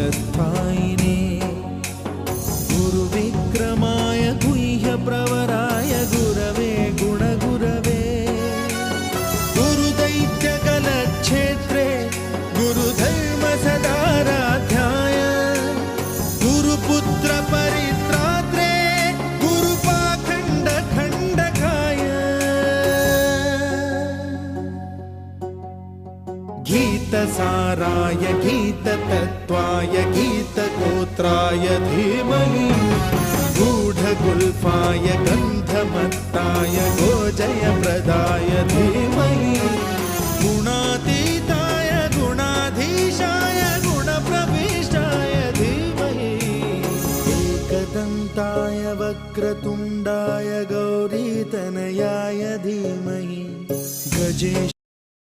कालस्थायिने गुरुविक्रमाय गुह्यप्रवराय गुरवे गुणगुरवे गुरुदैत्यकलक्षेत्रे गुरुधर्मसदाराध्याय गुरुपुत्रपरित्रात्रे गुरुपाखण्डखण्डकाय गीतसाराय गीततत्त्वाय गीतगोत्राय धीमहि गूढगुल्फाय गन्धमत्ताय गोजयप्रदाय धीमहि